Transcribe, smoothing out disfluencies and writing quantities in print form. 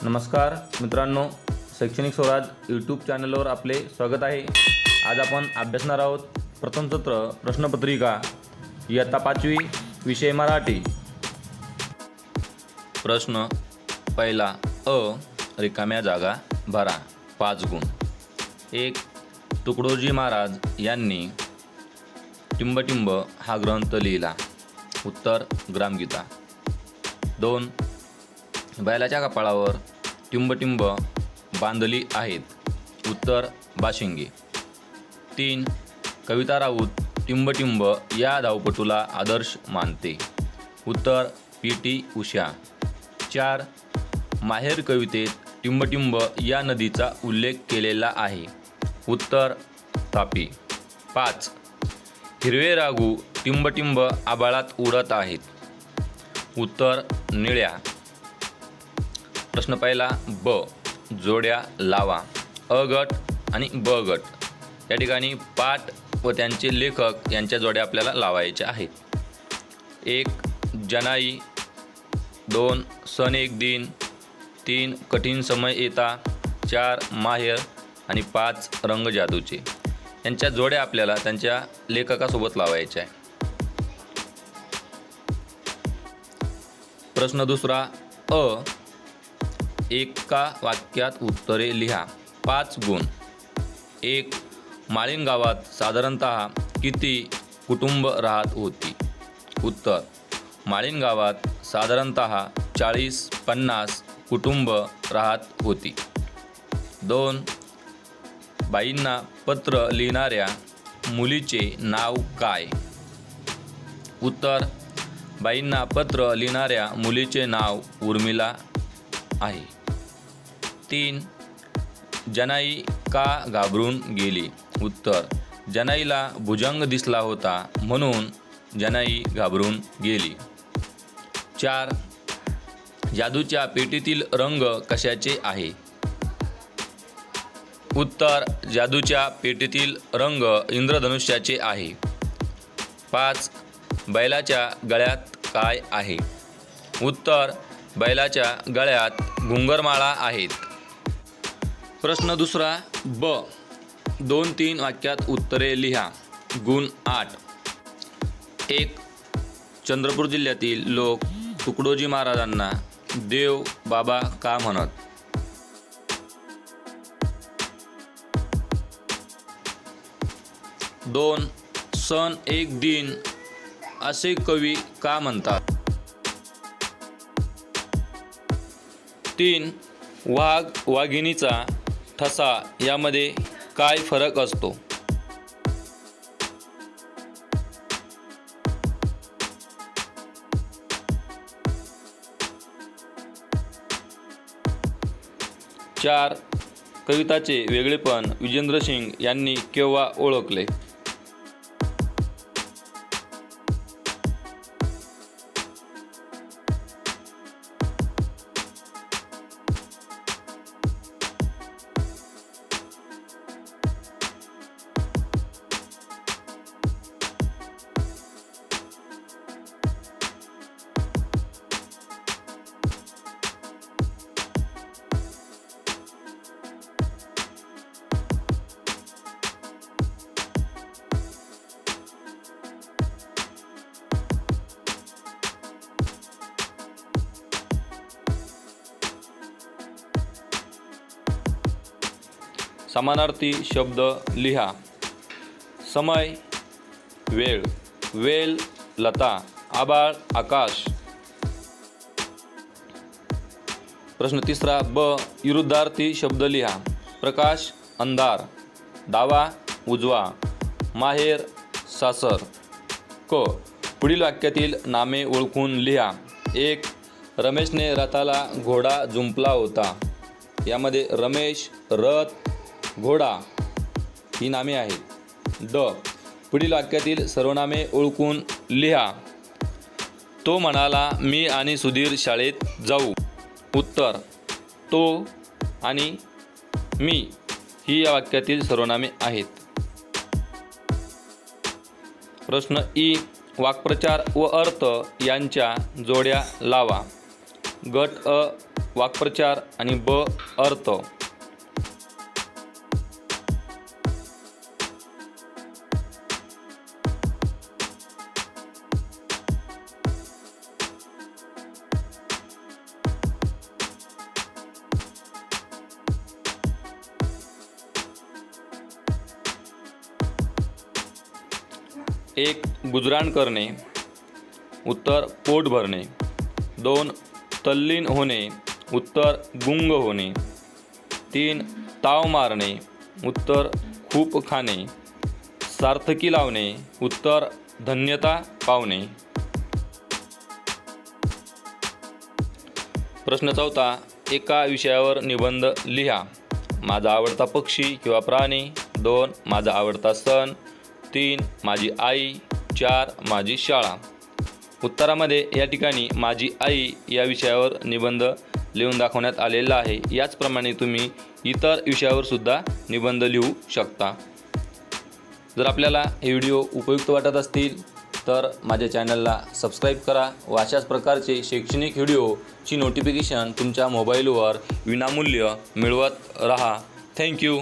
नमस्कार मित्रांनो, शैक्षणिक स्वराज यूट्यूब चॅनलवर आपले स्वागत आहे। आज आपण अभ्यासणार आहोत प्रथम सत्र प्रश्नपत्रिका इयत्ता 5वी विषय मराठी। प्रश्न पहिला अ, रिकाम्या जागा भरा 5 गुण। 1. तुकडोजी महाराज यांनी टिंबटिंब हा ग्रंथ लिहिला। उत्तर ग्रामगीता। 2. बैलाच्या कपाळावर टिंबटिंब बांधली आहेत। उत्तर बाशिंगी। 3. कविता राऊत टिंबटिंब या धावपटूला आदर्श मानते। उत्तर पी.टी. उषा। 4. माहेर कवितेत टिंबटिंब या नदीचा उल्लेख केलेला आहे। उत्तर तापी। 5. हिरवे राघू टिंबटिंब आभाळात उडत आहेत। उत्तर निळ्या। प्रश्न पहिला ब, जोड्या लावा। अ गट आणि ब गट या ठिकाणी पाठ व त्यांचे लेखक यांच्या जोड्या आपल्याला लावायच्या आहेत। 1. जनाई। 2. सण एक दिन। 3. कठीण समय येता। 4. माहेर आणि 5. रंग जादूचे यांच्या जोड्या आपल्याला त्यांच्या लेखकासोबत लावायच्या आहे। प्रश्न दुसरा अ, एका वाक्यात उत्तरे लिहा 5 गुण। 1. माळीण गावात साधारणतः किती कुटुंब राहत होती? उत्तर माळीण गावात साधारणतः 40-50 कुटुंब राहत होती। 2. बाईंना पत्र लिहिणाऱ्या मुलीचे नाव काय? उत्तर बाईंना पत्र लिहिणाऱ्या मुलीचे नाव उर्मिला आहे। 3. जनाई का घाबरून गेली? उत्तर जनाईला भुजंग दिसला होता म्हणून जनाई घाबरून गेली। 4. जादूच्या पेटीतील रंग कशाचे आहे? उत्तर जादूच्या पेटीतील रंग इंद्रधनुष्याचे आहे। 5. बैलाच्या गळ्यात काय आहे? उत्तर बैलाच्या गळ्यात घुंगरमाळा आहेत। प्रश्न दुसरा ब, 2-3 वाक्यात उत्तरे लिहा। गुण 8। 1. चंद्रपूर जिल्ह्यातील लोक तुकडोजी महाराजांना देव बाबा का म्हणत? दोन. सण एक दिन असे कवी का म्हणतात? 3. वाघ वाघिणीचा ठसा यामध्ये काय फरक असतो? 4. कविताचे वेगळेपण विजेंद्र सिंग यांनी केव्हा ओळखले? समानार्थी शब्द लिहा। समय वेळ, वेल लता, आभाळ आकाश। प्रश्न तिसरा ब, विरुद्धार्थी शब्द लिहा। प्रकाश अंधार, डावा उजवा, माहेर सासर। क, पुढील वाक्यातील नामे ओळखून लिहा। 1. रमेशने रथाला घोडा जुंपला होता। यामध्ये रमेश, रथ, घोडा ही नामे आहेत। ड, पुढील वाक्यातील सर्वनामे ओळखून लिहा। तो म्हणाला मी आणि सुधीर शाळेत जाऊ। उत्तर तो आणि मी ही या वाक्यातील सर्वनामे आहेत। प्रश्न ई, वाक्प्रचार व अर्थ यांच्या जोड्या लावा। गट अ, वाक्प्रचार आणि ब अर्थ. एक गुजराण करणे. उत्तर पोट भरणे. 2 तल्लीन होणे. उत्तर गुंग होणे. 3 ताव मारणे. उत्तर खूप खाणे. सार्थकी लावणे. उत्तर धन्यता पावणे. प्रश्न 4. एका विषयावर निबंध लिहा. माझा आवडता पक्षी किंवा प्राणी. 2 माझा आवडता सण. 3 माझी आई. 4 माझी शाळा. उत्तरामध्ये या ठिकाणी माझी आई या विषयावर निबंध लिहून दाखवण्यात आलेला आहे. याचप्रमाणे तुम्ही इतर विषयावर सुद्धा निबंध लिहू शकता. जर आपल्याला हे व्हिडिओ उपयुक्त वाटत असतील तर माझ्या चॅनलला सबस्क्राईब करा व अशाच प्रकारचे शैक्षणिक व्हिडिओची नोटिफिकेशन तुमच्या मोबाईलवर विनामूल्य मिळवत रहा. थँक्यू.